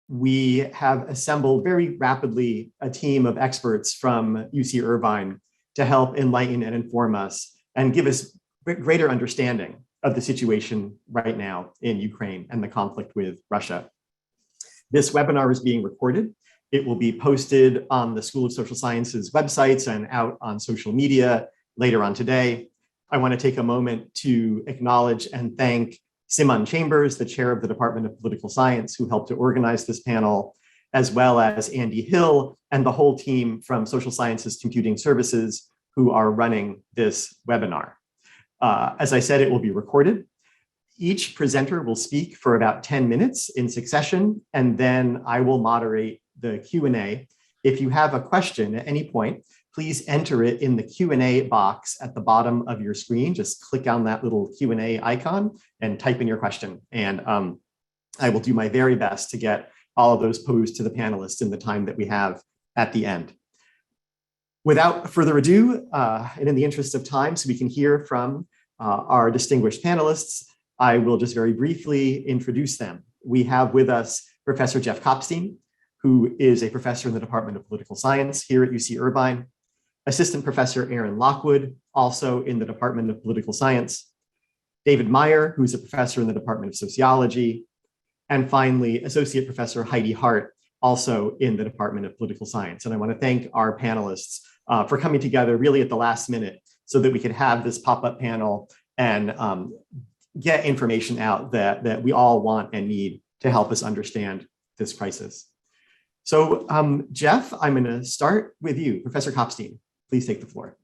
we have assembled very rapidly a team of experts from UC Irvine to help enlighten and inform us and give us greater understanding of the situation right now in Ukraine and the conflict with Russia. This webinar is being recorded. It will be posted on the School of Social Sciences websites and out on social media later on today. I want to take a moment to acknowledge and thank Simone Chambers, the chair of the Department of Political Science, who helped to organize this panel, as well as Andy Hill and the whole team from Social Sciences Computing Services who are running this webinar. As I said, it will be recorded. Each presenter will speak for about 10 minutes in succession, and then I will moderate the Q&A. If you have a question at any point, please enter it in the Q&A box at the bottom of your screen. Just click on that little Q&A icon and type in your question. And I will do my very best to get all of those posed to the panelists in the time that we have at the end. Without further ado, and in the interest of time, so we can hear from our distinguished panelists, I will just very briefly introduce them. We have with us Professor Jeff Kopstein, who is a professor in the Department of Political Science here at UC Irvine, Assistant Professor Erin Lockwood, also in the Department of Political Science, David Meyer, who's a professor in the Department of Sociology, and finally, Associate Professor Heidi Hardt, also in the Department of Political Science. And I want to thank our panelists for coming together really at the last minute so that we could have this pop-up panel and get information out that we all want and need to help us understand this crisis. So Jeff, I'm going to start with you. Professor Kopstein, please take the floor.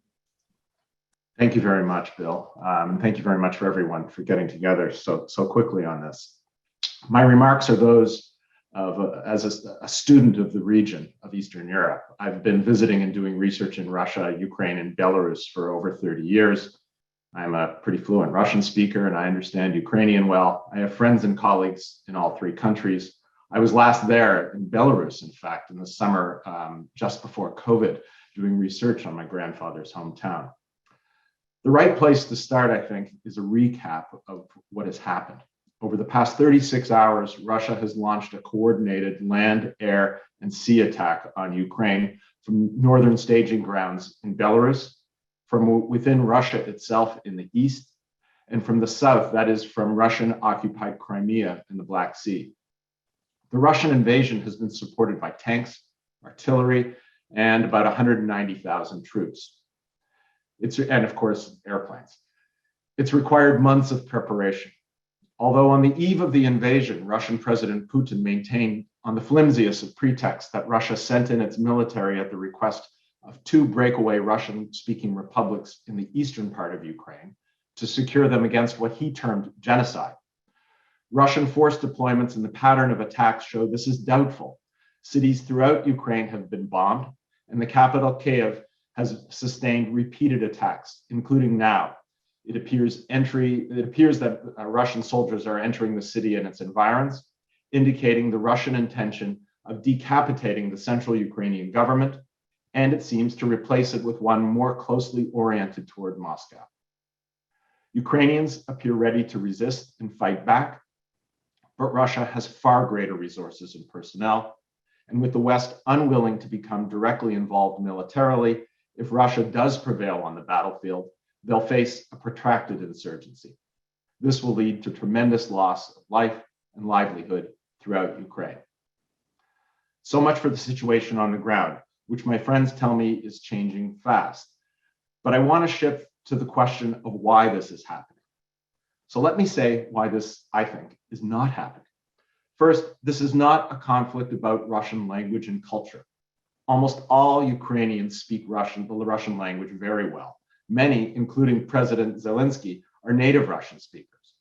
Thank you very much, Bill. And thank you very much for everyone for getting together so quickly on this. My remarks are those of as a student of the region of Eastern Europe. I've been visiting and doing research in Russia, Ukraine, and Belarus for over 30 years. I'm a pretty fluent Russian speaker and I understand Ukrainian well. I have friends and colleagues in all three countries. I was last there in Belarus, in fact, in the summer just before COVID, doing research on my grandfather's hometown. The right place to start, I think, is a recap of what has happened. Over the past 36 hours, Russia has launched a coordinated land, air, and sea attack on Ukraine from northern staging grounds in Belarus, from within Russia itself in the east, and from the south, that is from Russian-occupied Crimea in the Black Sea. The Russian invasion has been supported by tanks, artillery, and about 190,000 troops. And of course, airplanes. It's required months of preparation. Although on the eve of the invasion, Russian President Putin maintained on the flimsiest of pretexts that Russia sent in its military at the request of two breakaway Russian-speaking republics in the eastern part of Ukraine to secure them against what he termed genocide. Russian force deployments and the pattern of attacks show this is doubtful. Cities throughout Ukraine have been bombed, and the capital, Kyiv, has sustained repeated attacks, including now. It appears that Russian soldiers are entering the city and its environs, indicating the Russian intention of decapitating the central Ukrainian government, and it seems to replace it with one more closely oriented toward Moscow. Ukrainians appear ready to resist and fight back, but Russia has far greater resources and personnel, and with the West unwilling to become directly involved militarily, if Russia does prevail on the battlefield, they'll face a protracted insurgency. This will lead to tremendous loss of life and livelihood throughout Ukraine. So much for the situation on the ground, which my friends tell me is changing fast. But I want to shift to the question of why this is happening. So let me say why this, I think, is not happening. First, this is not a conflict about Russian language and culture. Almost all Ukrainians speak Russian, the Russian language, very well. Many, including President Zelensky, are native Russian speakers.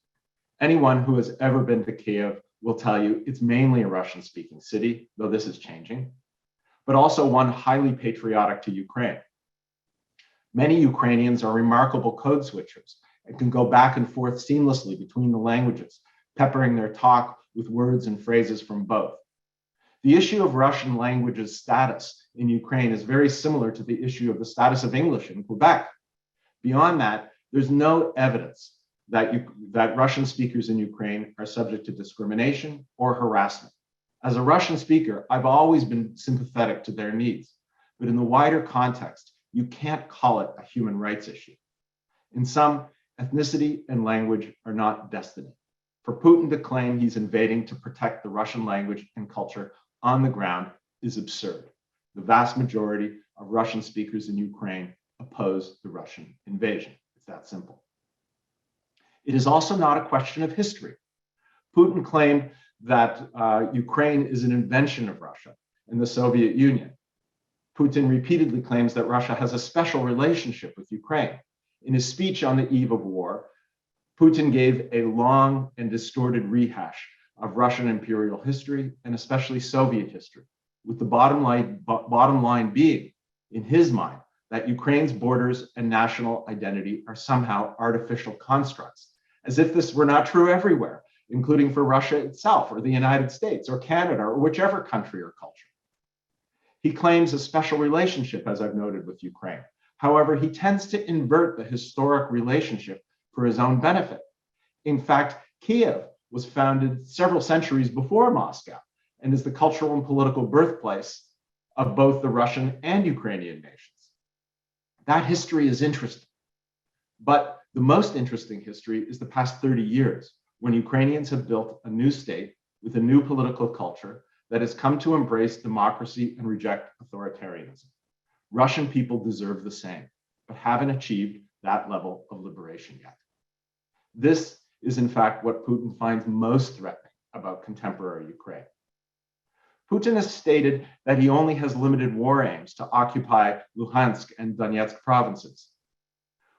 Anyone who has ever been to Kyiv will tell you it's mainly a Russian-speaking city, though this is changing, but also one highly patriotic to Ukraine. Many Ukrainians are remarkable code switchers and can go back and forth seamlessly between the languages, peppering their talk with words and phrases from both. The issue of Russian language's status in Ukraine is very similar to the issue of the status of English in Quebec. Beyond that, there's no evidence that Russian speakers in Ukraine are subject to discrimination or harassment. As a Russian speaker, I've always been sympathetic to their needs, but in the wider context, you can't call it a human rights issue. In sum, ethnicity and language are not destiny. For Putin to claim he's invading to protect the Russian language and culture on the ground is absurd. The vast majority of Russian speakers in Ukraine oppose the Russian invasion. It's that simple. It is also not a question of history. Putin claimed that Ukraine is an invention of Russia and the Soviet Union. Putin repeatedly claims that Russia has a special relationship with Ukraine. In his speech on the eve of war, Putin gave a long and distorted rehash of Russian imperial history and especially Soviet history, with the bottom line being, in his mind, that Ukraine's borders and national identity are somehow artificial constructs, as if this were not true everywhere, including for Russia itself or the United States or Canada or whichever country or culture. He claims a special relationship, as I've noted, with Ukraine. However, he tends to invert the historic relationship for his own benefit. In fact, Kiev was founded several centuries before Moscow and is the cultural and political birthplace of both the Russian and Ukrainian nations. That history is interesting, but the most interesting history is the past 30 years, when Ukrainians have built a new state with a new political culture that has come to embrace democracy and reject authoritarianism. Russian people deserve the same, but haven't achieved that level of liberation yet. This is, in fact, what Putin finds most threatening about contemporary Ukraine. Putin has stated that he only has limited war aims to occupy Luhansk and Donetsk provinces,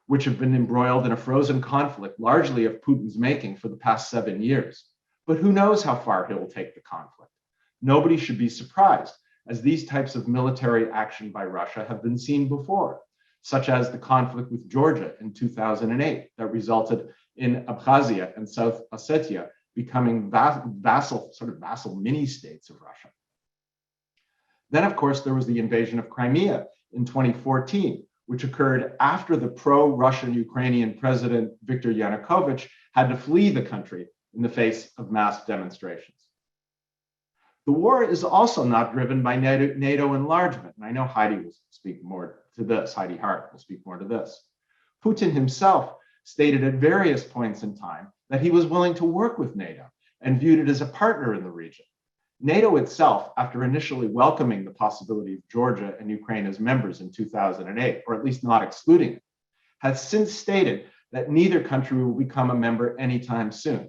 which have been embroiled in a frozen conflict largely of Putin's making for the past 7 years. But who knows how far he will take the conflict? Nobody should be surprised, as these types of military action by Russia have been seen before, such as the conflict with Georgia in 2008 that resulted in Abkhazia and South Ossetia becoming vassal mini-states of Russia. Then, of course, there was the invasion of Crimea in 2014, which occurred after the pro-Russian Ukrainian president Viktor Yanukovych had to flee the country in the face of mass demonstrations. The war is also not driven by NATO enlargement, and I know Heidi will speak more to this. Heidi Hardt will speak more to this. Putin himself stated at various points in time that he was willing to work with NATO and viewed it as a partner in the region. NATO itself, after initially welcoming the possibility of Georgia and Ukraine as members in 2008, or at least not excluding it, has since stated that neither country will become a member anytime soon.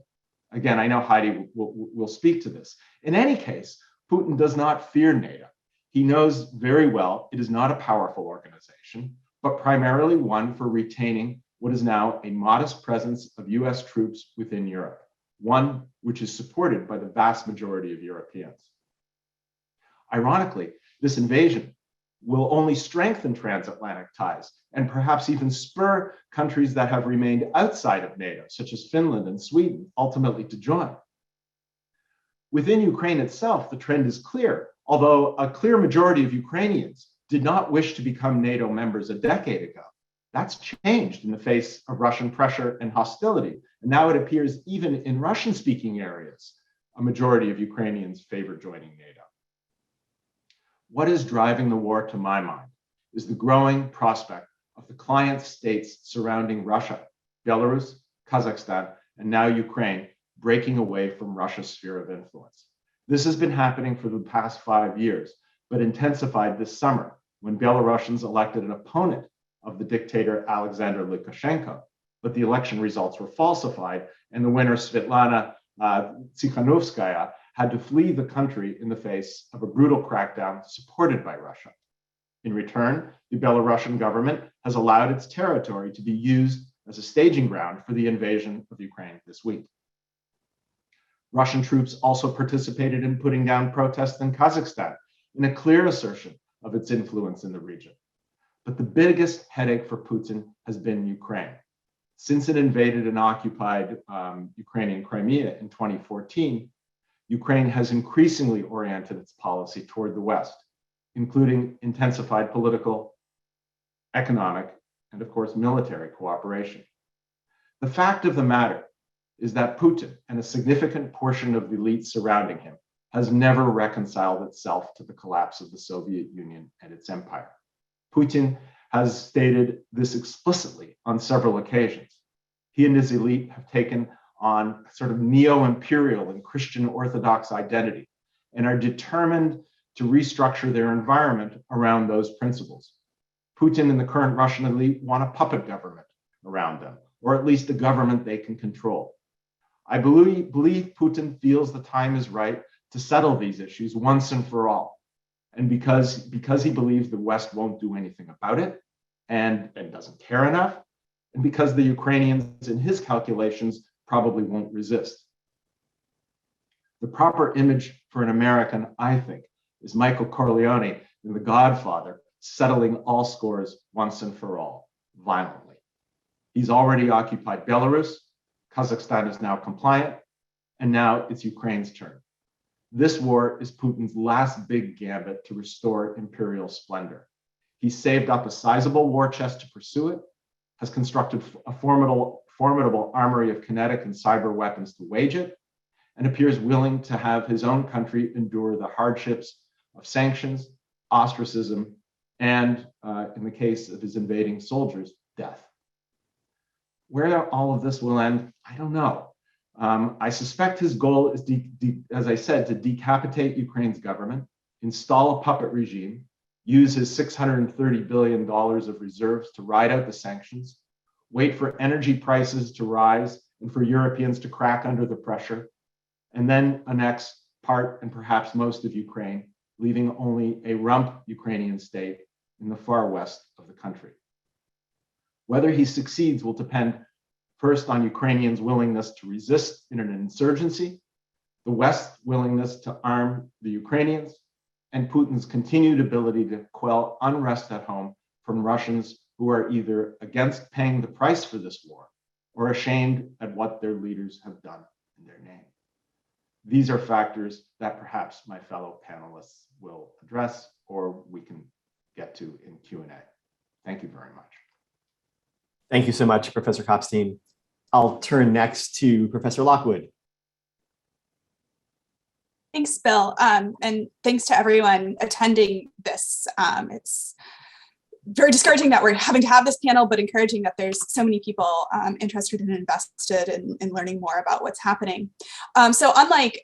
Again, I know Heidi will speak to this. In any case, Putin does not fear NATO. He knows very well it is not a powerful organization, but primarily one for retaining what is now a modest presence of US troops within Europe, one which is supported by the vast majority of Europeans. Ironically, this invasion will only strengthen transatlantic ties and perhaps even spur countries that have remained outside of NATO, such as Finland and Sweden, ultimately to join. Within Ukraine itself, the trend is clear, although a clear majority of Ukrainians did not wish to become NATO members a decade ago. That's changed in the face of Russian pressure and hostility. And now it appears even in Russian-speaking areas, a majority of Ukrainians favor joining NATO. What is driving the war, to my mind, is the growing prospect of the client states surrounding Russia, Belarus, Kazakhstan, and now Ukraine, breaking away from Russia's sphere of influence. This has been happening for the past 5 years, but intensified this summer when Belarusians elected an opponent of the dictator Alexander Lukashenko, but the election results were falsified, and the winner, Svetlana Tsikhanovskaya, had to flee the country in the face of a brutal crackdown supported by Russia. In return, the Belarusian government has allowed its territory to be used as a staging ground for the invasion of Ukraine this week. Russian troops also participated in putting down protests in Kazakhstan in a clear assertion of its influence in the region. But the biggest headache for Putin has been Ukraine. Since it invaded and occupied Ukrainian Crimea in 2014, Ukraine has increasingly oriented its policy toward the West, including intensified political, economic, and of course, military cooperation. The fact of the matter is that Putin and a significant portion of the elites surrounding him has never reconciled itself to the collapse of the Soviet Union and its empire. Putin has stated this explicitly on several occasions. He and his elite have taken on sort of neo-imperial and Christian Orthodox identity and are determined to restructure their environment around those principles. Putin and the current Russian elite want a puppet government around them, or at least a government they can control. I believe Putin feels the time is right to settle these issues once and for all. And because he believes the West won't do anything about it and doesn't care enough, and because the Ukrainians in his calculations probably won't resist. The proper image for an American, I think, is Michael Corleone in The Godfather settling all scores once and for all, violently. He's already occupied Belarus, Kazakhstan is now compliant, and now it's Ukraine's turn. This war is Putin's last big gambit to restore imperial splendor. He's saved up a sizable war chest to pursue it, has constructed a formidable armory of kinetic and cyber weapons to wage it, and appears willing to have his own country endure the hardships of sanctions, ostracism, and in the case of his invading soldiers, death. Where all of this will end, I don't know. I suspect his goal is, as I said, to decapitate Ukraine's government, install a puppet regime, use his $630 billion of reserves to ride out the sanctions, wait for energy prices to rise and for Europeans to crack under the pressure, and then annex part and perhaps most of Ukraine, leaving only a rump Ukrainian state in the far west of the country. Whether he succeeds will depend first on Ukrainians' willingness to resist in an insurgency, the West's willingness to arm the Ukrainians, and Putin's continued ability to quell unrest at home from Russians who are either against paying the price for this war or ashamed at what their leaders have done in their name. These are factors that perhaps my fellow panelists will address or we can get to in Q&A. Thank you very much. Thank you so much, Professor Kopstein. I'll turn next to Professor Lockwood. Thanks, Bill, and thanks to everyone attending this. It's very discouraging that we're having to have this panel, but encouraging that there's so many people interested and invested in learning more about what's happening. So unlike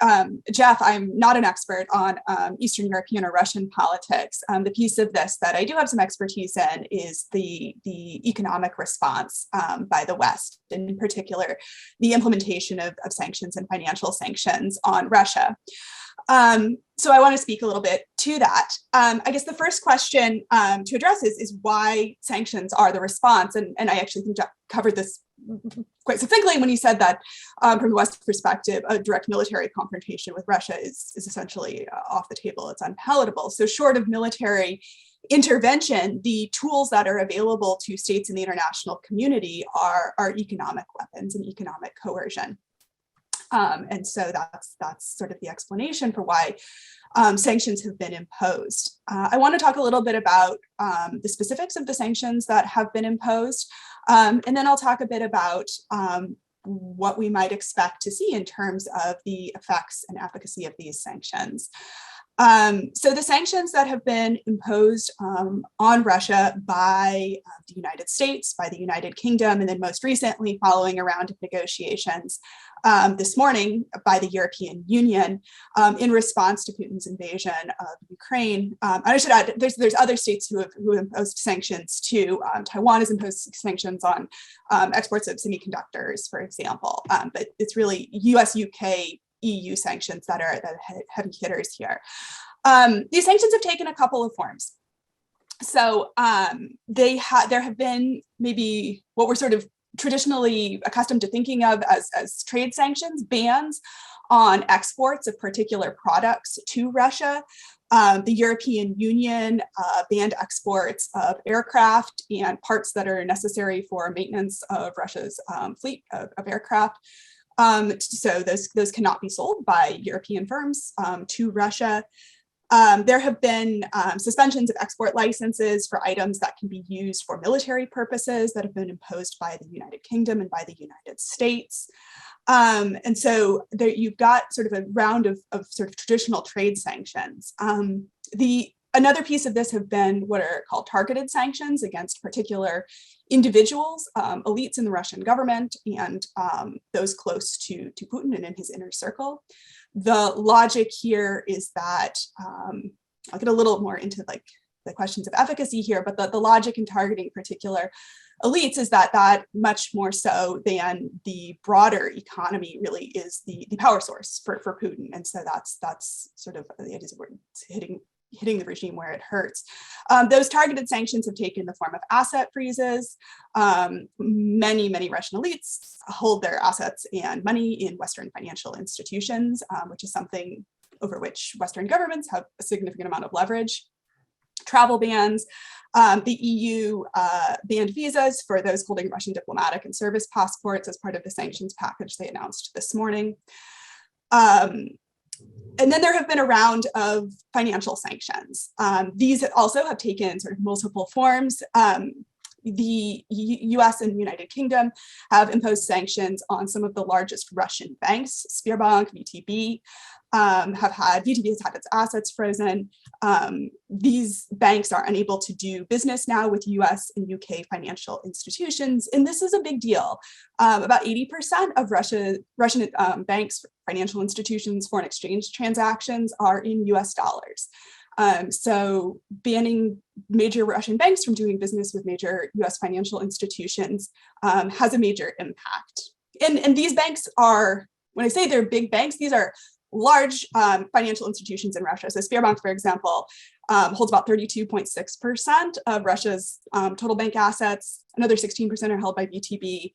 Jeff, I'm not an expert on Eastern European or Russian politics. The piece of this that I do have some expertise in is the economic response by the West, and in particular, the implementation of sanctions and financial sanctions on Russia. So I want to speak a little bit to that. I guess the first question to address is why sanctions are the response. And I actually think Jeff covered this quite succinctly when he said that from the West's perspective, a direct military confrontation with Russia is essentially off the table. It's unpalatable. So short of military intervention, the tools that are available to states in the international community are economic weapons and economic coercion. And so that's sort of the explanation for why sanctions have been imposed. I want to talk a little bit about the specifics of the sanctions that have been imposed, and then I'll talk a bit about what we might expect to see in terms of the effects and efficacy of these sanctions. So the sanctions that have been imposed on Russia by the United States, by the United Kingdom, and then most recently following a round of negotiations this morning by the European Union in response to Putin's invasion of Ukraine. I should add, there's other states who have imposed sanctions too. Taiwan has imposed sanctions on exports of semiconductors, for example, but it's really US, UK, EU sanctions that are the heavy hitters here. These sanctions have taken a couple of forms. So there have been maybe what we're sort of traditionally accustomed to thinking of as trade sanctions, bans on exports of particular products to Russia. The European Union banned exports of aircraft and parts that are necessary for maintenance of Russia's fleet of aircraft. So those cannot be sold by European firms to Russia. There have been suspensions of export licenses for items that can be used for military purposes that have been imposed by the United Kingdom and by the United States. And so there, you've got sort of a round of sort of traditional trade sanctions. Another piece of this have been what are called targeted sanctions against particular individuals, elites in the Russian government, and those close to Putin and in his inner circle. The logic here is that, I'll get a little more into like the questions of efficacy here, but the logic in targeting particular elites is that much more so than the broader economy really is the power source for Putin. And so that's sort of the idea of hitting the regime where it hurts. Those targeted sanctions have taken the form of asset freezes. Many Russian elites hold their assets and money in Western financial institutions, which is something over which Western governments have a significant amount of leverage. Travel bans. The EU banned visas for those holding Russian diplomatic and service passports as part of the sanctions package they announced this morning. And then there have been a round of financial sanctions. These also have taken sort of multiple forms. The US and United Kingdom have imposed sanctions on some of the largest Russian banks. Sberbank, VTB, VTB has had its assets frozen. These banks are unable to do business now with US and UK financial institutions, and this is a big deal. About 80% of Russian banks, financial institutions, foreign exchange transactions are in US dollars. So banning major Russian banks from doing business with major US financial institutions has a major impact. And these banks are, when I say they're big banks, these are large financial institutions in Russia. So Sberbank, for example, holds about 32.6% of Russia's total bank assets. Another 16% are held by VTB.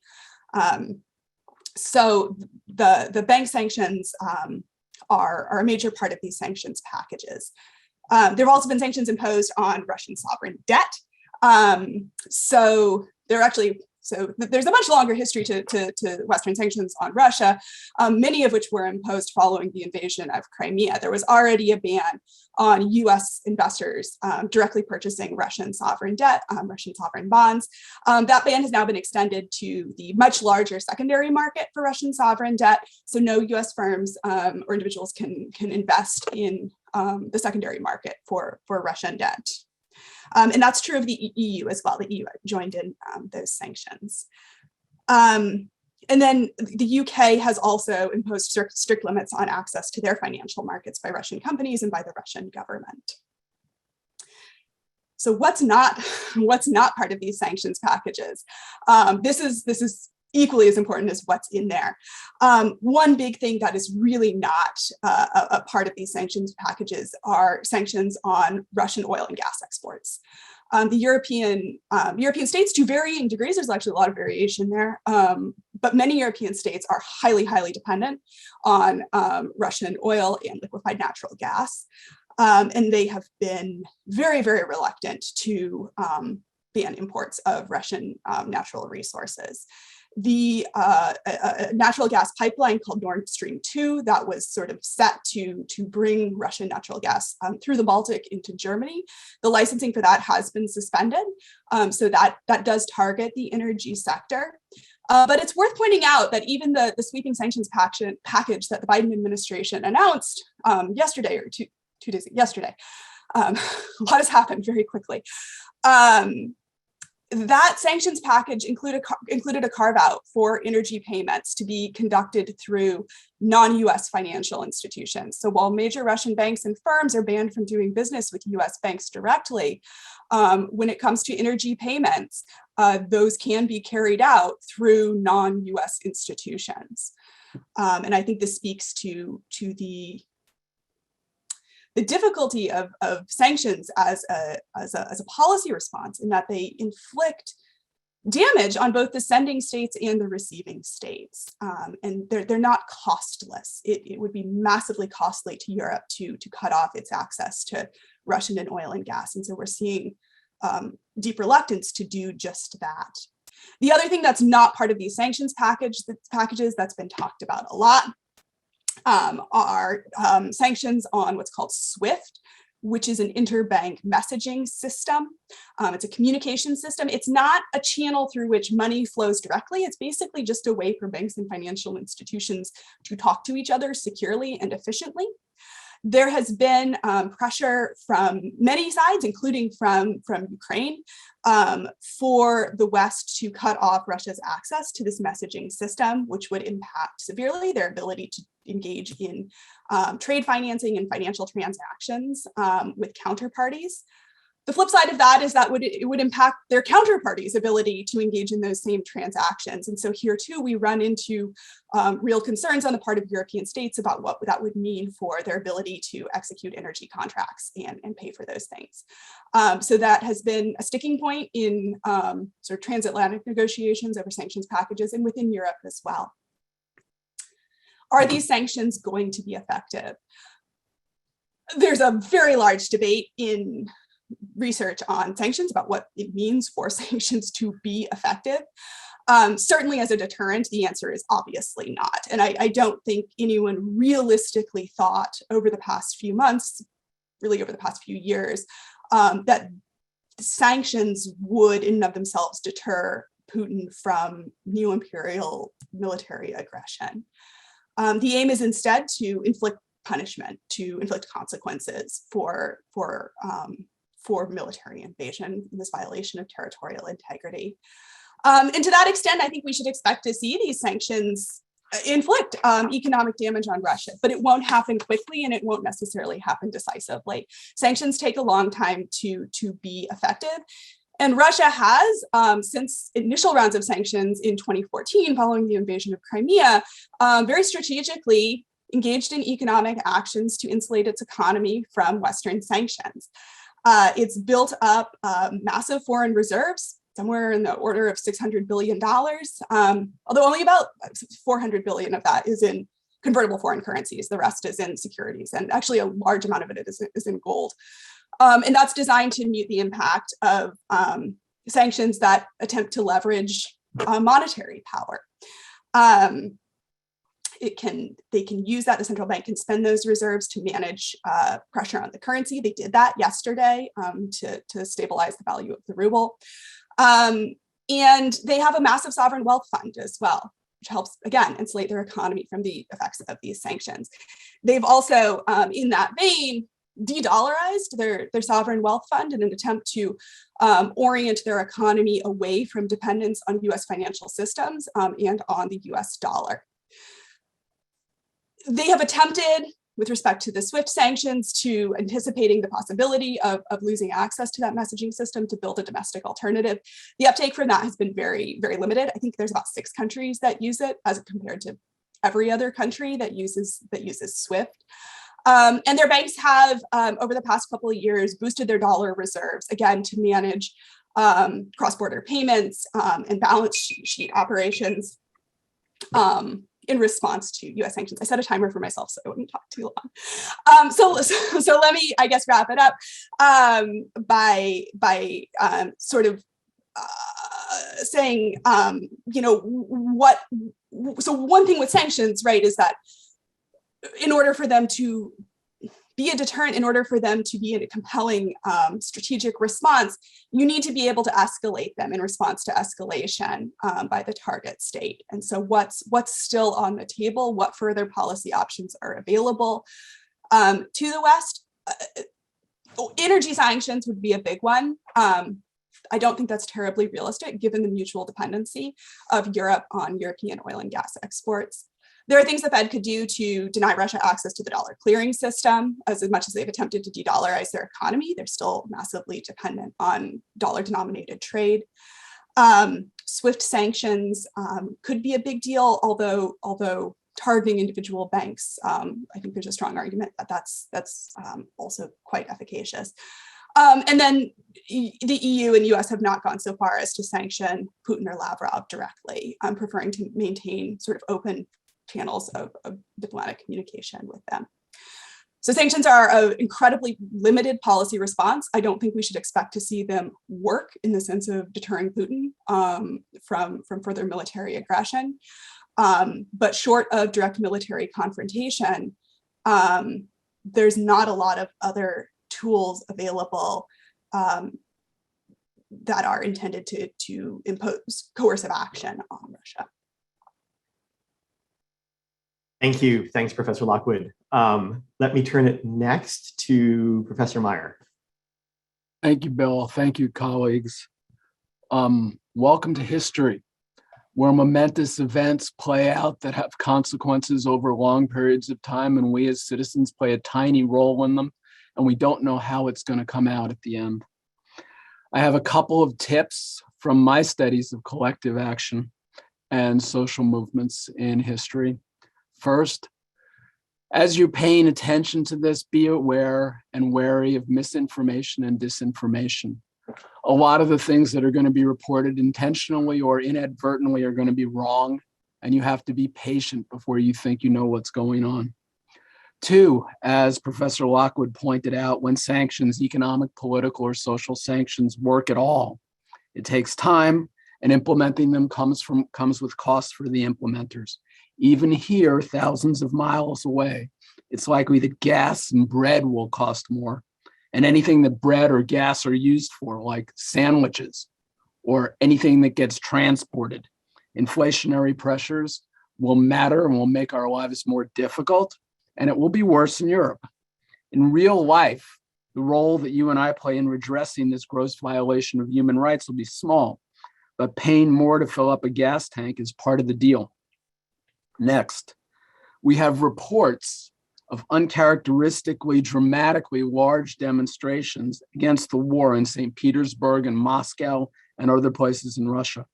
So the bank sanctions are a major part of these sanctions packages. There have also been sanctions imposed on Russian sovereign debt. So there's a much longer history to Western sanctions on Russia, many of which were imposed following the invasion of Crimea. There was already a ban on US investors directly purchasing Russian sovereign debt, Russian sovereign bonds. That ban has now been extended to the much larger secondary market for Russian sovereign debt. So no US firms or individuals can invest in the secondary market for Russian debt. And that's true of the EU as well. The EU joined in those sanctions. And then the UK has also imposed strict limits on access to their financial markets by Russian companies and by the Russian government. So what's not part of these sanctions packages? This is equally as important as what's in there. One big thing that is really not a part of these sanctions packages are sanctions on Russian oil and gas exports. The European states, to varying degrees, there's actually a lot of variation there, but many European states are highly dependent on Russian oil and liquefied natural gas. And they have been very reluctant to ban imports of Russian natural resources. The natural gas pipeline called Nord Stream 2 that was sort of set to bring Russian natural gas through the Baltic into Germany. The licensing for that has been suspended. So that does target the energy sector. But it's worth pointing out that even the sweeping sanctions package that the Biden administration announced yesterday or two days yesterday, a lot has happened very quickly. That sanctions package included a carve-out for energy payments to be conducted through non-US financial institutions. So while major Russian banks and firms are banned from doing business with US banks directly, when it comes to energy payments, those can be carried out through non-US institutions. And I think this speaks to the difficulty of sanctions as a policy response, in that they inflict damage on both the sending states and the receiving states. And they're not costless. It would be massively costly to Europe to cut off its access to Russian and oil and gas. And so we're seeing deep reluctance to do just that. The other thing that's not part of these sanctions packages that's been talked about a lot are sanctions on what's called SWIFT, which is an interbank messaging system. It's a communication system. It's not a channel through which money flows directly. It's basically just a way for banks and financial institutions to talk to each other securely and efficiently. There has been pressure from many sides, including from Ukraine, for the West to cut off Russia's access to this messaging system, which would impact severely their ability to engage in trade financing and financial transactions with counterparties. The flip side of that is that it would impact their counterparties' ability to engage in those same transactions. And so here too, we run into real concerns on the part of European states about what that would mean for their ability to execute energy contracts and pay for those things. So that has been a sticking point in sort of transatlantic negotiations over sanctions packages and within Europe as well. Are these sanctions going to be effective? There's a very large debate in research on sanctions about what it means for sanctions to be effective. Certainly as a deterrent, the answer is obviously not. And I don't think anyone realistically thought over the past few months, really over the past few years, that sanctions would in and of themselves deter Putin from neo-imperial military aggression. The aim is instead to inflict punishment, to inflict consequences for military invasion, this violation of territorial integrity. And to that extent, I think we should expect to see these sanctions inflict economic damage on Russia, but it won't happen quickly and it won't necessarily happen decisively. Sanctions take a long time to be effective. And Russia has, since initial rounds of sanctions in 2014, following the invasion of Crimea, very strategically engaged in economic actions to insulate its economy from Western sanctions. It's built up massive foreign reserves, somewhere in the order of $600 billion, although only about $400 billion of that is in convertible foreign currencies. The rest is in securities, and actually a large amount of it is in gold. And that's designed to mute the impact of sanctions that attempt to leverage monetary power. They can use that. The central bank can spend those reserves to manage pressure on the currency. They did that yesterday to stabilize the value of the ruble. And they have a massive sovereign wealth fund as well, which helps, again, insulate their economy from the effects of these sanctions. They've also, in that vein, de-dollarized their sovereign wealth fund in an attempt to orient their economy away from dependence on US financial systems and on the US dollar. They have attempted, with respect to the SWIFT sanctions, to anticipating the possibility of losing access to that messaging system, to build a domestic alternative. The uptake for that has been very, very limited. I think there's about 6 countries that use it, as compared to every other country that uses SWIFT. And their banks have, over the past couple of years, boosted their dollar reserves, again, to manage cross-border payments and balance sheet operations in response to US sanctions. I set a timer for myself so I wouldn't talk too long. So let me, I guess, wrap it up by sort of saying, so one thing with sanctions, right, is that in order for them to be a deterrent, in order for them to be a compelling strategic response, you need to be able to escalate them in response to escalation by the target state. And so what's still on the table? What further policy options are available to the West? Energy sanctions would be a big one. I don't think that's terribly realistic given the mutual dependency of Europe on European oil and gas exports. There are things the Fed could do to deny Russia access to the dollar clearing system. As much as they've attempted to de-dollarize their economy, they're still massively dependent on dollar-denominated trade. SWIFT sanctions could be a big deal, although targeting individual banks, I think there's a strong argument that that's also quite efficacious. And then the EU and US have not gone so far as to sanction Putin or Lavrov directly, preferring to maintain sort of open channels of diplomatic communication with them. So sanctions are an incredibly limited policy response. I don't think we should expect to see them work in the sense of deterring Putin from further military aggression. But short of direct military confrontation, there's not a lot of other tools available that are intended to impose coercive action on Russia. Thank you. Thanks, Professor Lockwood. Let me turn it next to Professor Meyer. Thank you, Bill. Thank you, colleagues. Welcome to history, where momentous events play out that have consequences over long periods of time, and we as citizens play a tiny role in them, and we don't know how it's going to come out at the end. I have a couple of tips from my studies of collective action and social movements in history. First, as you're paying attention to this, be aware and wary of misinformation and disinformation. A lot of the things that are going to be reported intentionally or inadvertently are going to be wrong, and you have to be patient before you think you know what's going on. Two, as Professor Lockwood pointed out, when sanctions, economic, political, or social sanctions work at all, it takes time, and implementing them comes with costs for the implementers. Even here, thousands of miles away, it's likely that gas and bread will cost more. And anything that bread or gas are used for, like sandwiches or anything that gets transported, inflationary pressures will matter and will make our lives more difficult, and it will be worse in Europe. In real life, the role that you and I play in redressing this gross violation of human rights will be small, but paying more to fill up a gas tank is part of the deal. Next, we have reports of uncharacteristically, dramatically large demonstrations against the war in St. Petersburg and Moscow and other places in Russia.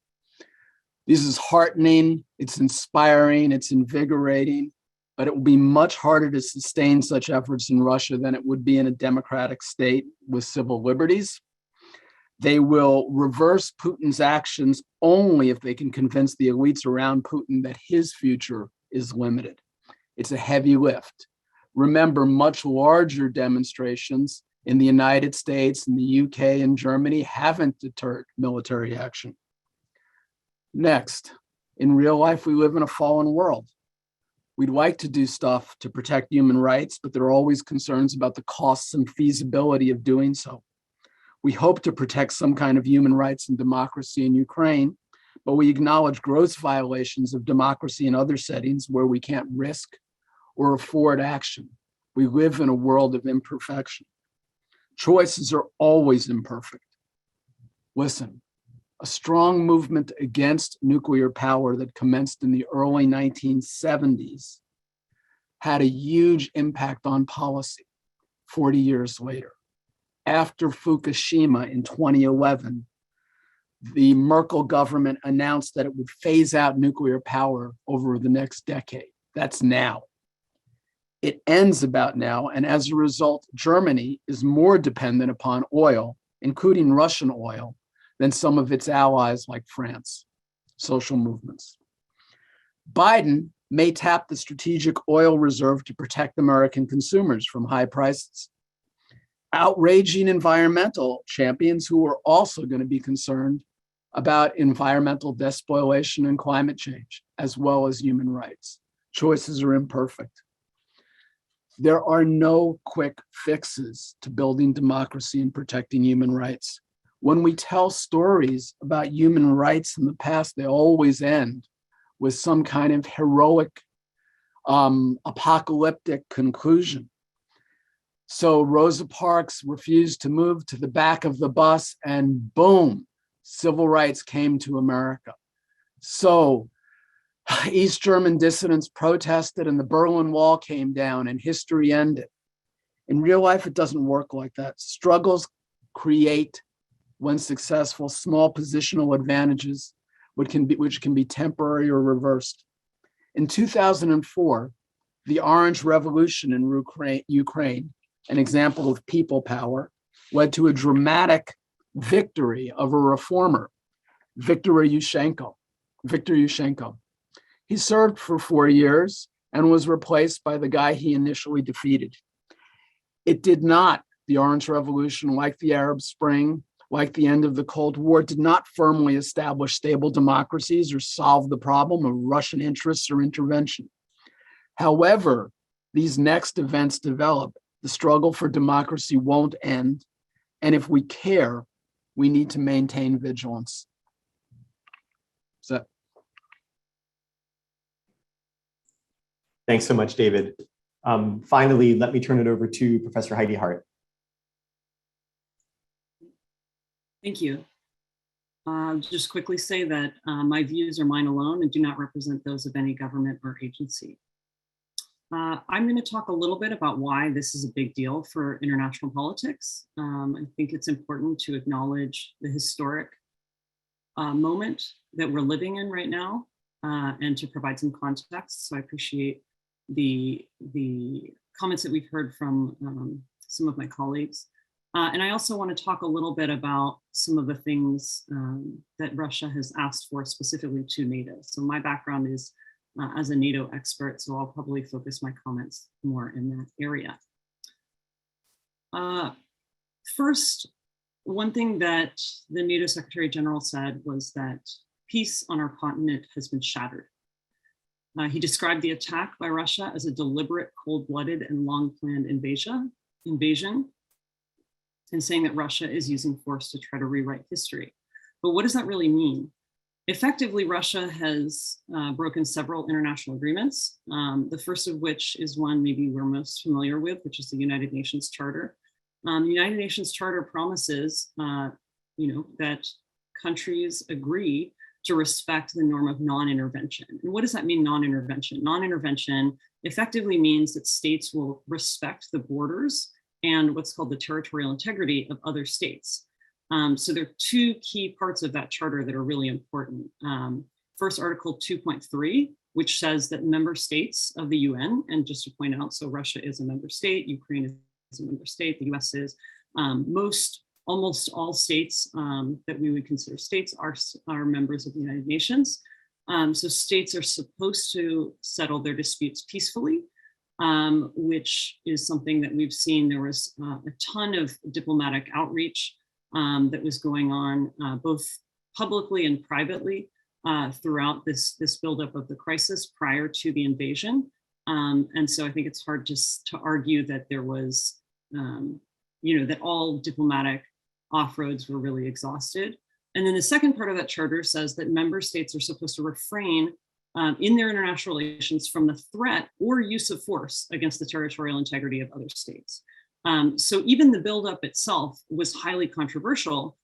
This is heartening, it's inspiring, it's invigorating, but it will be much harder to sustain such efforts in Russia than it would be in a democratic state with civil liberties. They will reverse Putin's actions only if they can convince the elites around Putin that his future is limited. It's a heavy lift. Remember, much larger demonstrations in the United States and the UK and Germany haven't deterred military action. Next, in real life, we live in a fallen world. We'd like to do stuff to protect human rights, but there are always concerns about the costs and feasibility of doing so. We hope to protect some kind of human rights and democracy in Ukraine, but we acknowledge gross violations of democracy in other settings where we can't risk or afford action. We live in a world of imperfection. Choices are always imperfect. Listen, a strong movement against nuclear power that commenced in the early 1970s had a huge impact on policy 40 years later. After Fukushima in 2011, the Merkel government announced that it would phase out nuclear power over the next decade. That's now. It ends about now, and as a result, Germany is more dependent upon oil, including Russian oil, than some of its allies like France, social movements. Biden may tap the strategic oil reserve to protect American consumers from high prices. Outraging environmental champions who are also going to be concerned about environmental despoilation and climate change, as well as human rights. Choices are imperfect. There are no quick fixes to building democracy and protecting human rights. When we tell stories about human rights in the past, they always end with some kind of heroic, apocalyptic conclusion. So Rosa Parks refused to move to the back of the bus, and boom, civil rights came to America. So East German dissidents protested and the Berlin Wall came down and history ended. In real life, it doesn't work like that. Struggles create, when successful, small positional advantages, which can be temporary or reversed. In 2004, the Orange Revolution in Ukraine, an example of people power, led to a dramatic victory of a reformer, Viktor Yushchenko. He served for 4 years and was replaced by the guy he initially defeated. It did not, the Orange Revolution, like the Arab Spring, like the end of the Cold War, did not firmly establish stable democracies or solve the problem of Russian interests or intervention. However, these next events develop The struggle for democracy won't end. And if we care, we need to maintain vigilance. So, Thanks so much, David. Finally, let me turn it over to Professor Heidi Hardt. Thank you. Just quickly say that my views are mine alone and do not represent those of any government or agency. I'm going to talk a little bit about why this is a big deal for international politics. I think it's important to acknowledge the historic moment that we're living in right now and to provide some context. So I appreciate the comments that we've heard from some of my colleagues. And I also want to talk a little bit about some of the things that Russia has asked for specifically to NATO. So my background is as a NATO expert, so I'll probably focus my comments more in that area. First, one thing that the NATO Secretary General said was that peace on our continent has been shattered. He described the attack by Russia as a deliberate, cold-blooded, and long-planned invasion, and saying that Russia is using force to try to rewrite history. But what does that really mean? Effectively, Russia has broken several international agreements, the first of which is one maybe we're most familiar with, which is the United Nations Charter. The United Nations Charter promises that countries agree to respect the norm of non-intervention. And what does that mean, non-intervention? Non-intervention effectively means that states will respect the borders and what's called the territorial integrity of other states. So there are two key parts of that charter that are really important. First, Article 2.3, which says that member states of the UN, and just to point out, so Russia is a member state, Ukraine is a member state, the US is, almost all states that we would consider states are members of the United Nations. So states are supposed to settle their disputes peacefully, which is something that we've seen. There was a ton of diplomatic outreach that was going on both publicly and privately throughout this buildup of the crisis prior to the invasion. And so I think it's hard just to argue that there was, that all diplomatic off-roads were really exhausted. And then the second part of that charter says that member states are supposed to refrain in their international relations from the threat or use of force against the territorial integrity of other states. So even the buildup itself was highly controversial,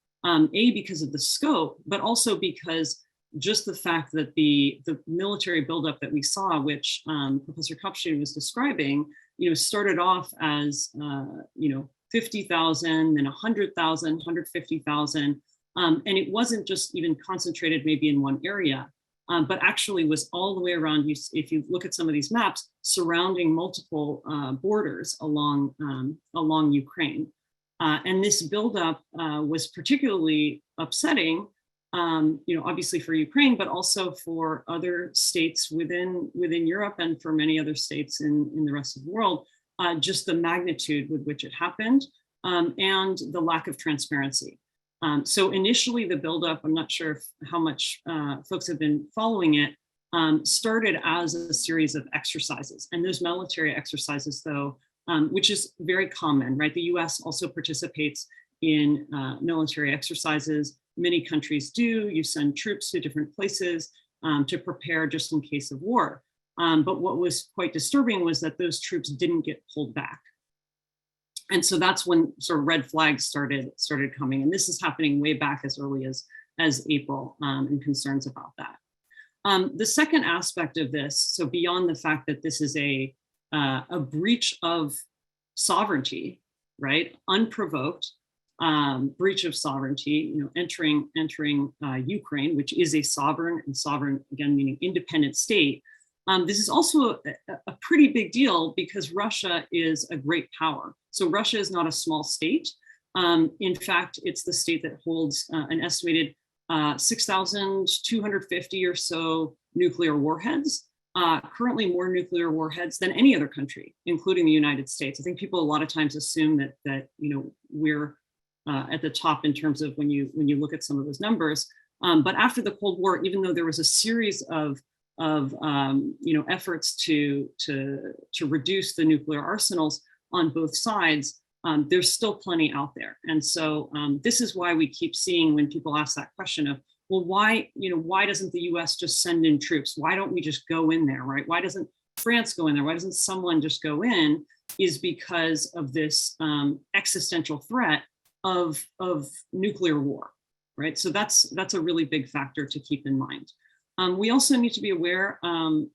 because of the scope, but also because just the fact that the military buildup that we saw, which Professor Kopstein was describing, started off as 50,000, then 100,000, 150,000, and it wasn't just even concentrated maybe in one area. But actually was all the way around. If you look at some of these maps, surrounding multiple borders along Ukraine. And this buildup was particularly upsetting, obviously for Ukraine, but also for other states within Europe and for many other states in the rest of the world, just the magnitude with which it happened and the lack of transparency. So initially the buildup, I'm not sure how much folks have been following it, started as a series of exercises. And those military exercises, though, which is very common, right? The US also participates in military exercises. Many countries do. You send troops to different places to prepare just in case of war. But what was quite disturbing was that those troops didn't get pulled back. And so that's when sort of red flags started coming. And this is happening way back as early as April, and concerns about that. The second aspect of this, so beyond the fact that this is a breach of sovereignty, right? Unprovoked breach of sovereignty, entering Ukraine, which is a sovereign again, meaning independent state. This is also a pretty big deal because Russia is a great power. So Russia is not a small state. In fact, it's the state that holds an estimated 6,250 or so nuclear warheads, currently more nuclear warheads than any other country, including the United States. I think people a lot of times assume that we're at the top in terms of when you look at some of those numbers. But after the Cold War, even though there was a series of efforts to reduce the nuclear arsenals, on both sides, there's still plenty out there. And so this is why we keep seeing when people ask that question of, well, why doesn't the US just send in troops? Why don't we just go in there, right? Why doesn't France go in there? Why doesn't someone just go in? Is because of this existential threat of nuclear war, right? So that's a really big factor to keep in mind. We also need to be aware,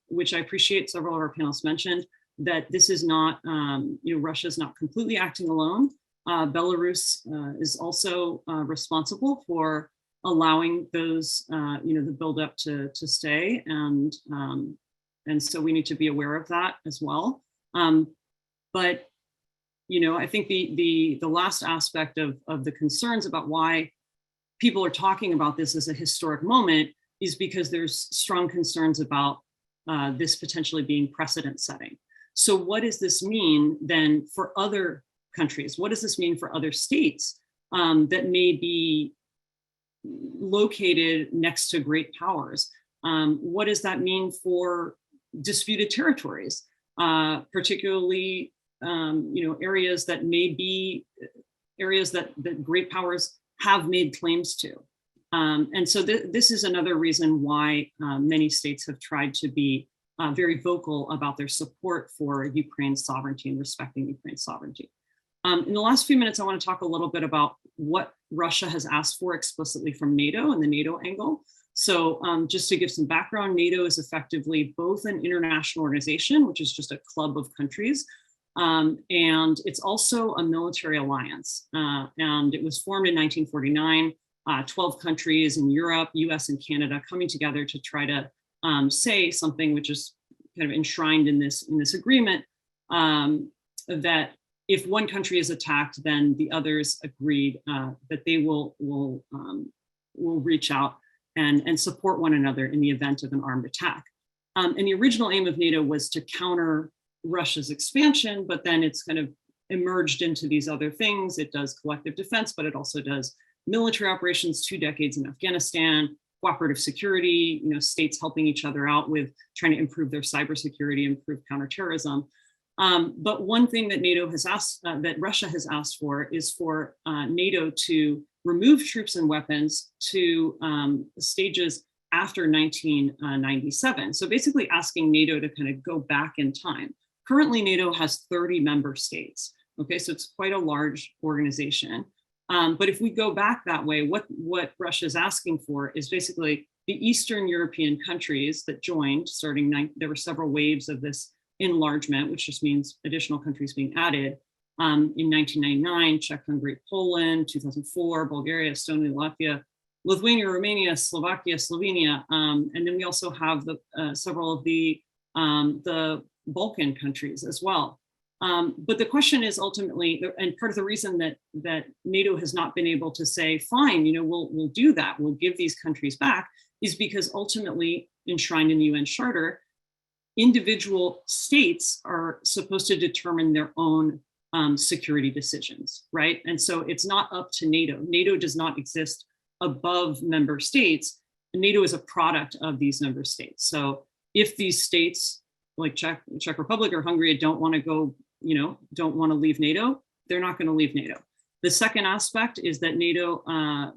which I appreciate several of our panelists mentioned, that this is not, Russia is not completely acting alone. Belarus is also responsible for allowing those, the buildup to stay, and so we need to be aware of that as well. But I think the last aspect of the concerns about why people are talking about this as a historic moment is because there's strong concerns about this potentially being precedent setting. So what does this mean then for other countries? What does this mean for other states that may be located next to great powers? What does that mean for disputed territories, particularly areas that may be areas that great powers have made claims to? And so this is another reason why many states have tried to be very vocal about their support for Ukraine's sovereignty and respecting Ukraine's sovereignty. In the last few minutes, I want to talk a little bit about what Russia has asked for explicitly from NATO and the NATO angle. So just to give some background, NATO is effectively both an international organization, which is just a club of countries, and it's also a military alliance. And it was formed in 1949, 12 countries in Europe, US and Canada coming together to try to say something which is kind of enshrined in this agreement, that if one country is attacked, then the others agreed that they will reach out and support one another in the event of an armed attack. And the original aim of NATO was to counter Russia's expansion, but then it's kind of emerged into these other things. It does collective defense, but it also does military operations, 2 decades in Afghanistan, cooperative security, states helping each other out with trying to improve their cybersecurity, improve counterterrorism. But one thing that NATO has asked, that Russia has asked for, is for NATO to remove troops and weapons to stages after 1997. So basically asking NATO to kind of go back in time. Currently, NATO has 30 member states. Okay, so it's quite a large organization. But if we go back that way, what Russia is asking for is basically the Eastern European countries that joined, there were several waves of this enlargement, which just means additional countries being added. In 1999, Czech, Hungary, Poland, 2004, Bulgaria, Estonia, Latvia, Lithuania, Romania, Slovakia, Slovenia, and then we also have several of the Balkan countries as well. But the question is ultimately, and part of the reason that NATO has not been able to say, fine, we'll do that, we'll give these countries back, is because ultimately, enshrined in the UN Charter, individual states are supposed to determine their own security decisions, right? And so it's not up to NATO. NATO does not exist above member states. NATO is a product of these member states. So if these states like Czech Republic or Hungary don't want to go, don't want to leave NATO, they're not going to leave NATO. The second aspect is that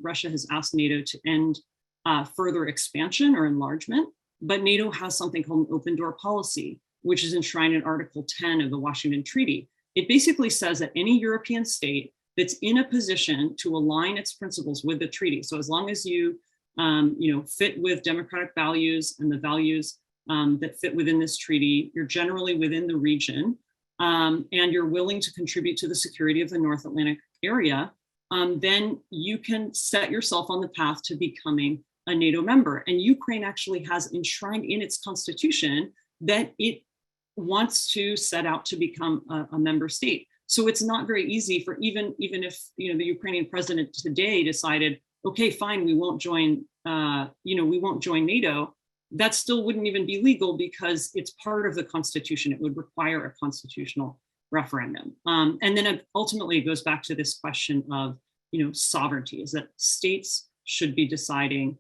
Russia has asked NATO to end further expansion or enlargement, but NATO has something called an open door policy, which is enshrined in Article 10 of the Washington Treaty. It basically says that any European state that's in a position to align its principles with the treaty, so as long as you, fit with democratic values and the values that fit within this treaty, you're generally within the region, and you're willing to contribute to the security of the North Atlantic area, then you can set yourself on the path to becoming a NATO member. And Ukraine actually has enshrined in its constitution that it wants to set out to become a member state. So it's not very easy for even if the Ukrainian president today decided, okay, fine, we won't join NATO. That still wouldn't even be legal because it's part of the constitution. It would require a constitutional referendum. And then ultimately it goes back to this question of sovereignty, is that states should be deciding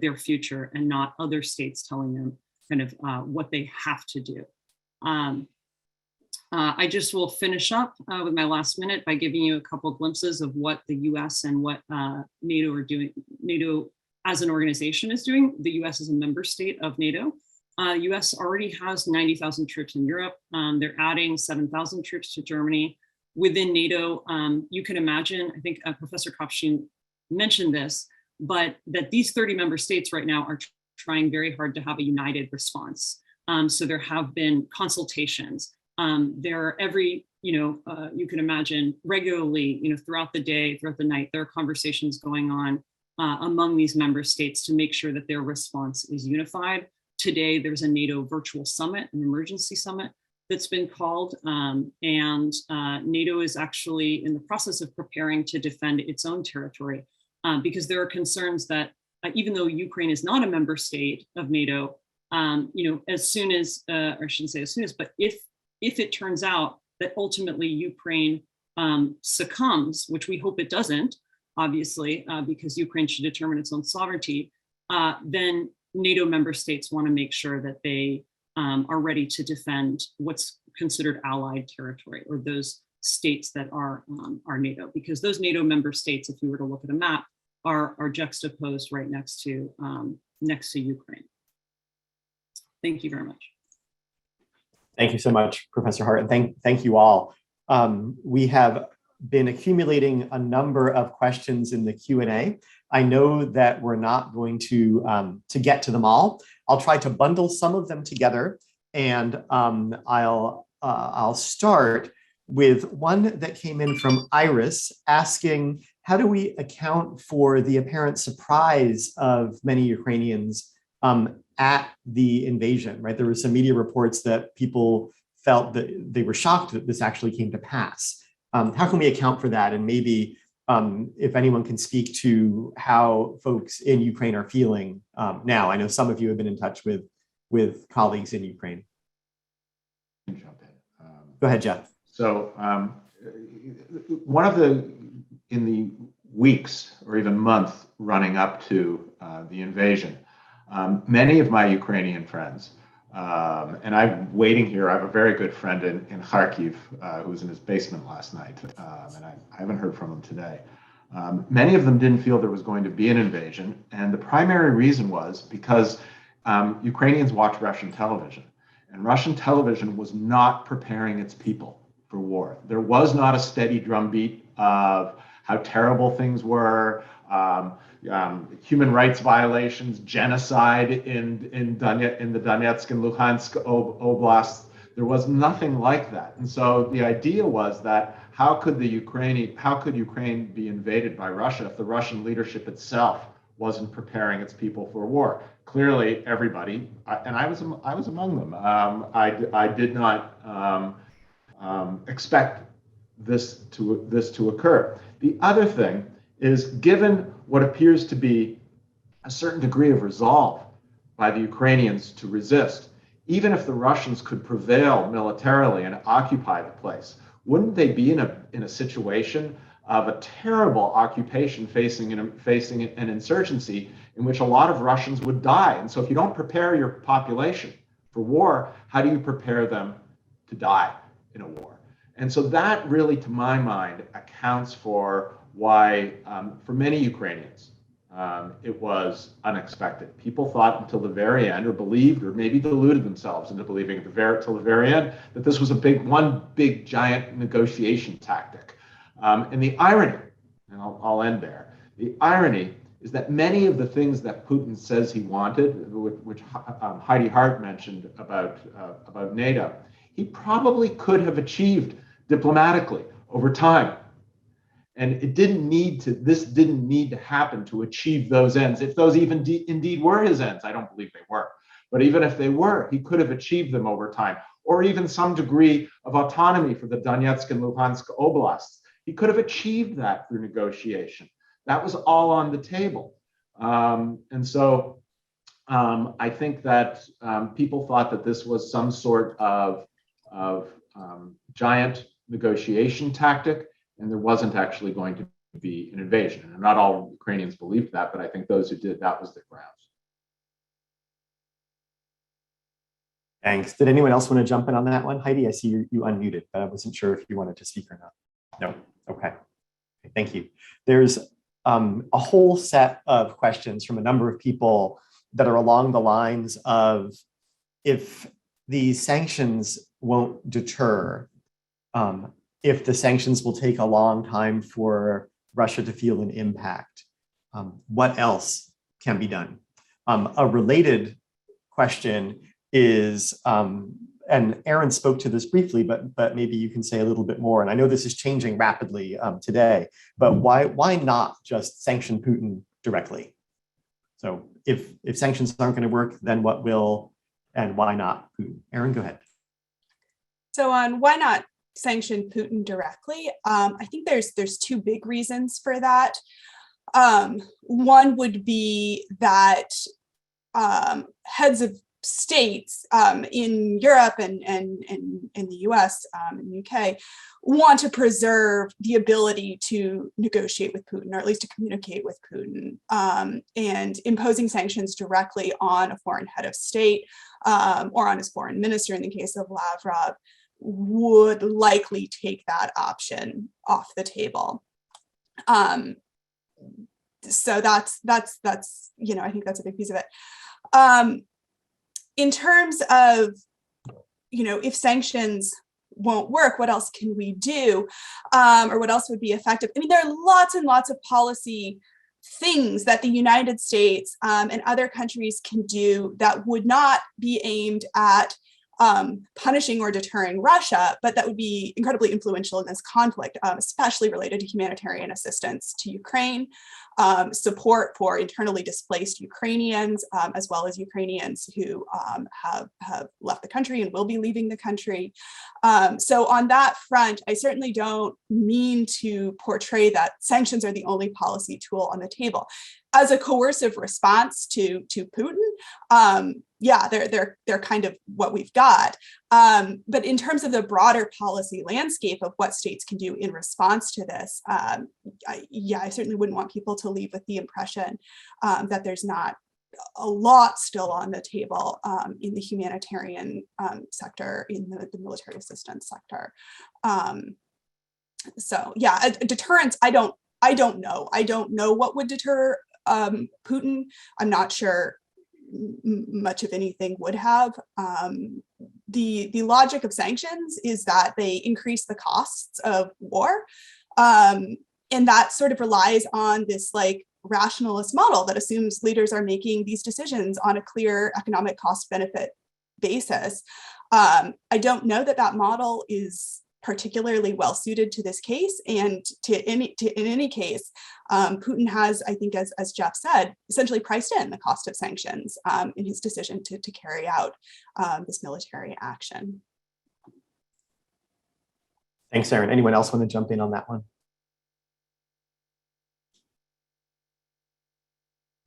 their future and not other states telling them kind of what they have to do. I just will finish up with my last minute by giving you a couple glimpses of what the US and what NATO are doing. NATO as an organization is doing. The US is a member state of NATO. US already has 90,000 troops in Europe. They're adding 7,000 troops to Germany. Within NATO, you can imagine, I think Professor Kopstein mentioned this, but that these 30 member states right now are trying very hard to have a united response. So there have been consultations. There are you can imagine regularly, throughout the day, throughout the night, there are conversations going on among these member states to make sure that their response is unified. Today, there's a NATO virtual summit, an emergency summit that's been called, and NATO is actually in the process of preparing to defend its own territory because there are concerns that even though Ukraine is not a member state of NATO, as soon as, or I shouldn't say as soon as, but if it turns out that ultimately Ukraine succumbs, which we hope it doesn't, obviously, because Ukraine should determine its own sovereignty, then NATO member states want to make sure that they are ready to defend what's considered allied territory, or those states that are NATO, because those NATO member states, if you were to look at a map, are juxtaposed right next to Ukraine. Thank you very much. Thank you so much, Professor Hardt, and thank you all. We have been accumulating a number of questions in the Q&A. I know that we're not going to get to them all. I'll try to bundle some of them together, and I'll start with one that came in from Iris asking, how do we account for the apparent surprise of many Ukrainians at the invasion, right? There were some media reports that people felt that they were shocked that this actually came to pass. How can we account for that? And maybe if anyone can speak to how folks in Ukraine are feeling now. I know some of you have been in touch with colleagues in Ukraine. Go ahead, Jeff. So in the weeks or even months running up to the invasion, many of my Ukrainian friends, and I'm waiting here, I have a very good friend in Kharkiv who was in his basement last night, and I haven't heard from him today. Many of them didn't feel there was going to be an invasion, and the primary reason was because Ukrainians watch Russian television, and Russian television was not preparing its people for war. There was not a steady drumbeat of how terrible things were, human rights violations, genocide in the Donetsk and Luhansk oblasts. There was nothing like that. And so the idea was that how could Ukraine be invaded by Russia if the Russian leadership itself wasn't preparing its people for war? Clearly, everybody, and I was among them. I did not expect this to occur. The other thing is, given what appears to be a certain degree of resolve by the Ukrainians to resist, even if the Russians could prevail militarily and occupy the place, wouldn't they be in a situation of a terrible occupation facing an insurgency in which a lot of Russians would die? And so if you don't prepare your population for war, how do you prepare them to die in a war? And so that really, to my mind, accounts for why, for many Ukrainians, it was unexpected. People thought until the very end, or believed, or maybe deluded themselves into believing till the very end, that this was one big giant negotiation tactic. And the irony, and I'll end there, the irony is that many of the things that Putin says he wanted, which Heidi Hardt mentioned about NATO, he probably could have achieved diplomatically over time. And this didn't need to happen to achieve those ends. If those even indeed were his ends, I don't believe they were. But even if they were, he could have achieved them over time, or even some degree of autonomy for the Donetsk and Luhansk oblasts. He could have achieved that through negotiation. That was all on the table. And so I think that people thought that this was some sort of giant negotiation tactic, and there wasn't actually going to be an invasion. And not all Ukrainians believed that, but I think those who did, that was the grounds. Thanks. Did anyone else want to jump in on that one? Heidi, I see you unmuted, but I wasn't sure if you wanted to speak or not. No. Okay. Thank you. There's a whole set of questions from a number of people that are along the lines of, if the sanctions won't deter, if the sanctions will take a long time for Russia to feel an impact, what else can be done? A related question is, and Erin spoke to this briefly, but maybe you can say a little bit more. And I know this is changing rapidly today, but why not just sanction Putin directly? So if sanctions aren't going to work, then what will, and why not Putin? Erin, go ahead. So on why not sanction Putin directly, I think there's two big reasons for that. One would be that heads of states in Europe and in the US and UK want to preserve the ability to negotiate with Putin, or at least to communicate with Putin, and imposing sanctions directly on a foreign head of state or on his foreign minister in the case of Lavrov would likely take that option off the table. So that's I think that's a big piece of it. In terms of, if sanctions won't work, what else can we do? Or what else would be effective? I mean, there are lots and lots of policy things that the United States and other countries can do that would not be aimed at punishing or deterring Russia, but that would be incredibly influential in this conflict, especially related to humanitarian assistance to Ukraine, support for internally displaced Ukrainians, as well as Ukrainians who have left the country and will be leaving the country. So on that front, I certainly don't mean to portray that sanctions are the only policy tool on the table. As a coercive response to Putin, yeah, they're kind of what we've got. But in terms of the broader policy landscape of what states can do in response to this, I certainly wouldn't want people to leave with the impression that there's not a lot still on the table in the humanitarian sector, in the military assistance sector. So yeah, deterrence, I don't know. I don't know what would deter Putin. I'm not sure much of anything would have. The logic of sanctions is that they increase the costs of war. And that sort of relies on this rationalist model that assumes leaders are making these decisions on a clear economic cost benefit basis. I don't know that model is particularly well suited to this case, and in any case, Putin has, I think, as Jeff said, essentially priced in the cost of sanctions in his decision to carry out this military action. Thanks, Erin. Anyone else want to jump in on that one?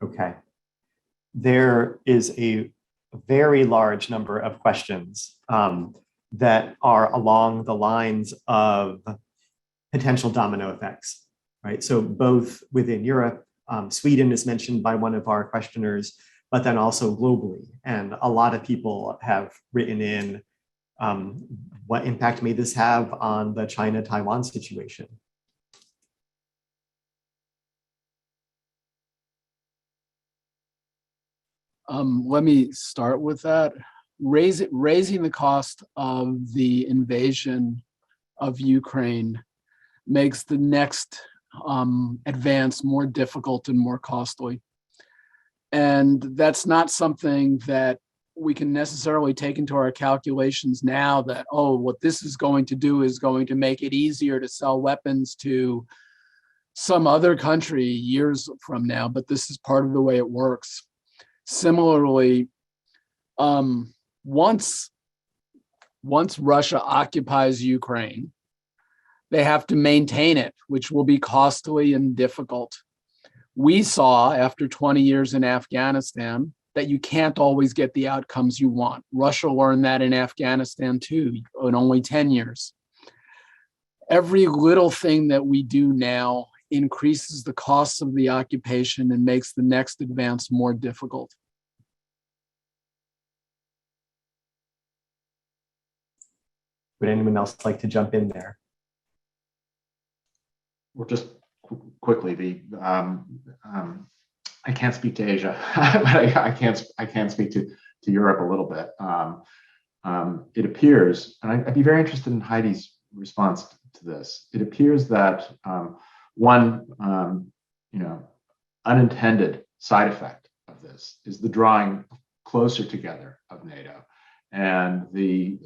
Okay. There is a very large number of questions that are along the lines of potential domino effects, right? So both within Europe, Sweden is mentioned by one of our questioners, but then also globally. And a lot of people have written in, what impact may this have on the China-Taiwan situation? Let me start with that. Raising the cost of the invasion of Ukraine makes the next advance more difficult and more costly. And that's not something that we can necessarily take into our calculations now that, oh, what this is going to do is going to make it easier to sell weapons to some other country years from now, but this is part of the way it works. Similarly, once Russia occupies Ukraine, they have to maintain it, which will be costly and difficult. We saw after 20 years in Afghanistan that you can't always get the outcomes you want. Russia learned that in Afghanistan too, in only 10 years. Every little thing that we do now increases the costs of the occupation and makes the next advance more difficult. Would anyone else like to jump in there? Well, just quickly, I can't speak to Asia, but I can speak to Europe a little bit. It appears, and I'd be very interested in Heidi's response to this. It appears that one, unintended side effect of this is the drawing closer together of NATO, and the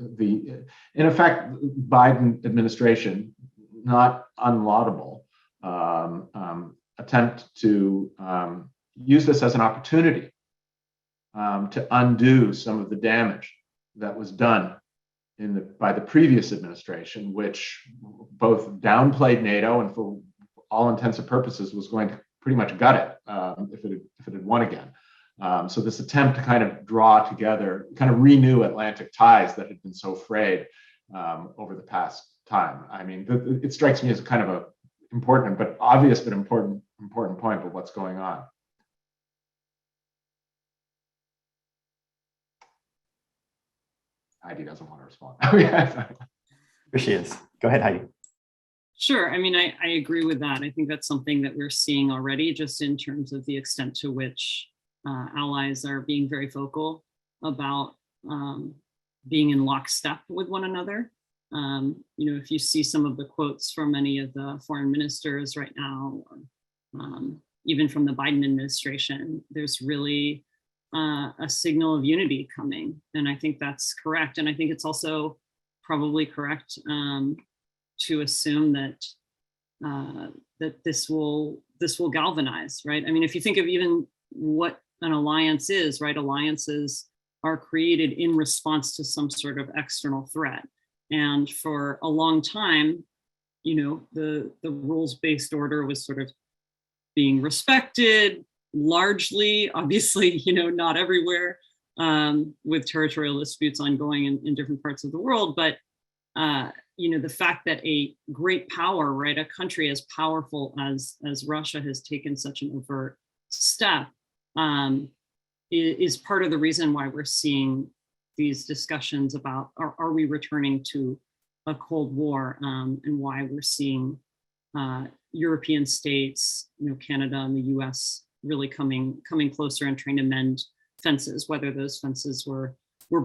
in effect Biden administration, not unlaudable, attempt to use this as an opportunity to undo some of the damage that was done by the previous administration, which both downplayed NATO and for all intents and purposes was going to pretty much gut it if it had won again. So this attempt to kind of draw together, kind of renew Atlantic ties that had been so frayed over the past time. I mean, it strikes me as kind of a important but obvious but important point of what's going on. Heidi doesn't want to respond. Here she is. Go ahead, Heidi. Sure. I mean, I agree with that. I think that's something that we're seeing already, just in terms of the extent to which allies are being very vocal about being in lockstep with one another. If you see some of the quotes from many of the foreign ministers right now, or, even from the Biden administration, there's really a signal of unity coming. And I think that's correct. And I think it's also probably correct to assume that that this will galvanize, right? I mean, if you think of even what an alliance is, right? Alliances are created in response to some sort of external threat. And for a long time, the rules-based order was sort of being respected largely, obviously, not everywhere, with territorial disputes ongoing in different parts of the world. But, the fact that a great power, right, a country as powerful as Russia has taken such an overt step is part of the reason why we're seeing these discussions about are we returning to a Cold War, and why we're seeing European states, Canada and the US really coming closer and trying to mend fences, whether those fences were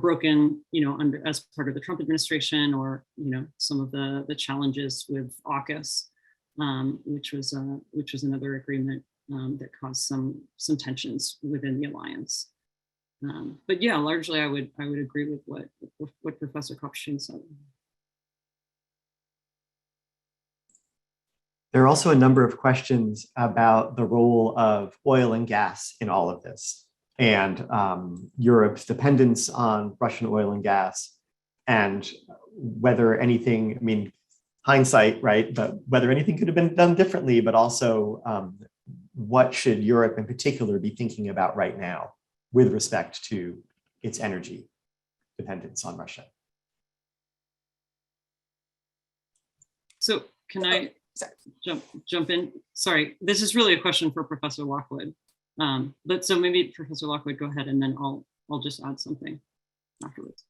broken, under as part of the Trump administration, or some of the challenges with AUKUS, which was another agreement that caused some tensions within the alliance. But yeah, largely I would agree with what Professor Kopstein said. There are also a number of questions about the role of oil and gas in all of this, and Europe's dependence on Russian oil and gas, and whether anything, I mean, hindsight, right, but whether anything could have been done differently, but also what should Europe in particular be thinking about right now with respect to its energy dependence on Russia. So can I jump in? Sorry, this is really a question for Professor Lockwood. But so maybe Professor Lockwood, go ahead, and then I'll just add something afterwards.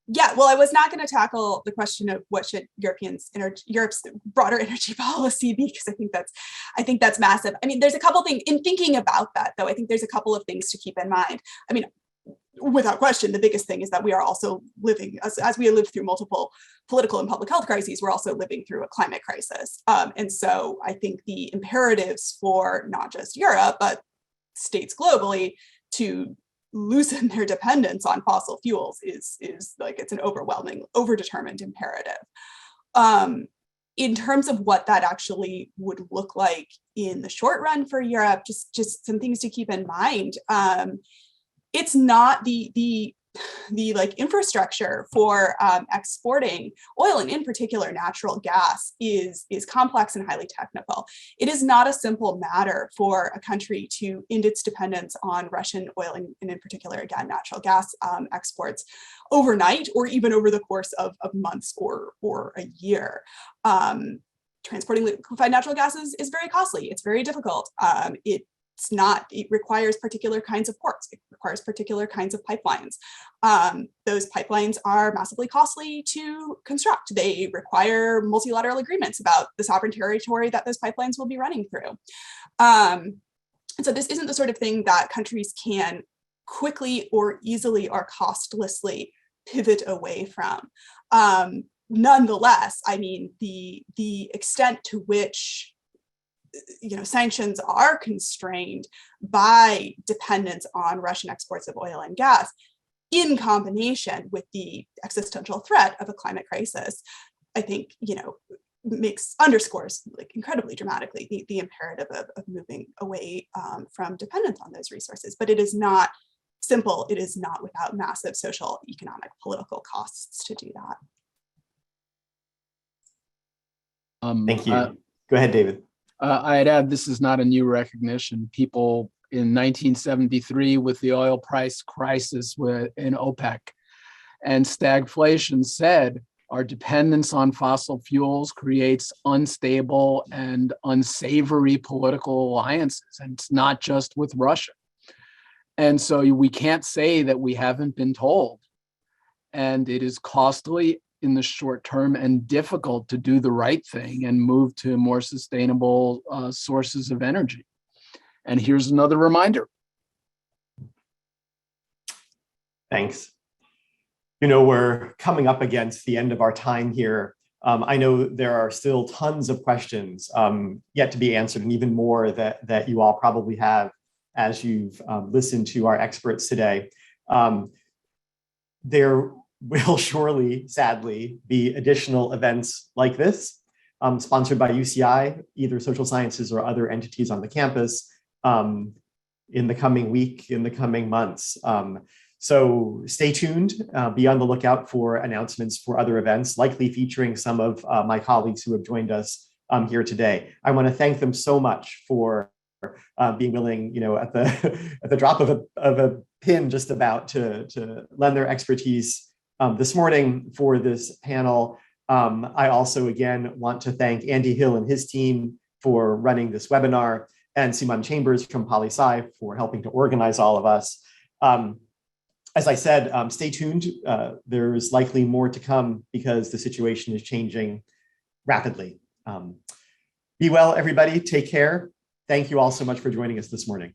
Yeah, well, I was not going to tackle the question of what should Europe's broader energy policy be, because I think that's massive. I mean, there's a couple things in thinking about that, though. I think there's a couple of things to keep in mind. I mean, without question, the biggest thing is that we are also living, as we lived through multiple political and public health crises, we're also living through a climate crisis. And so I think the imperatives for not just Europe, but states globally to loosen their dependence on fossil fuels is like, it's an overwhelming, overdetermined imperative. In terms of what that actually would look like in the short run for Europe, just some things to keep in mind. It's not the like infrastructure for exporting oil, and in particular natural gas, is complex and highly technical. It is not a simple matter for a country to end its dependence on Russian oil, and in particular, again, natural gas exports overnight, or even over the course of months or a year. Transporting liquefied natural gas is very costly. It's very difficult. It it requires particular kinds of ports. It requires particular kinds of pipelines. Those pipelines are massively costly to construct. They require multilateral agreements about the sovereign territory that those pipelines will be running through. So this isn't the sort of thing that countries can quickly or easily or costlessly pivot away from. Nonetheless, I mean, the extent to which sanctions are constrained by dependence on Russian exports of oil and gas, in combination with the existential threat of a climate crisis, I think underscores like incredibly dramatically the imperative of moving away from dependence on those resources. But it is not simple. It is not without massive social, economic, political costs to do that. Thank you. Go ahead, David. I'd add this is not a new recognition. People in 1973 with the oil price crisis in OPEC and stagflation said our dependence on fossil fuels creates unstable and unsavory political alliances. And it's not just with Russia. And so we can't say that we haven't been told. And it is costly in the short term and difficult to do the right thing and move to more sustainable sources of energy. And here's another reminder. Thanks. We're coming up against the end of our time here. I know there are still tons of questions yet to be answered, and even more that you all probably have as you've listened to our experts today. There will surely, sadly, be additional events like this, sponsored by UCI, either social sciences or other entities on the campus, in the coming week, in the coming months. So stay tuned, be on the lookout for announcements for other events, likely featuring some of my colleagues who have joined us here today. I want to thank them so much for being willing, at the drop of a pin, just about to lend their expertise this morning for this panel. I also, again, want to thank Andy Hill and his team for running this webinar, and Simone Chambers from Poli-Sci for helping to organize all of us. As I said, stay tuned. There's likely more to come because the situation is changing rapidly. Be well, everybody. Take care. Thank you all so much for joining us this morning.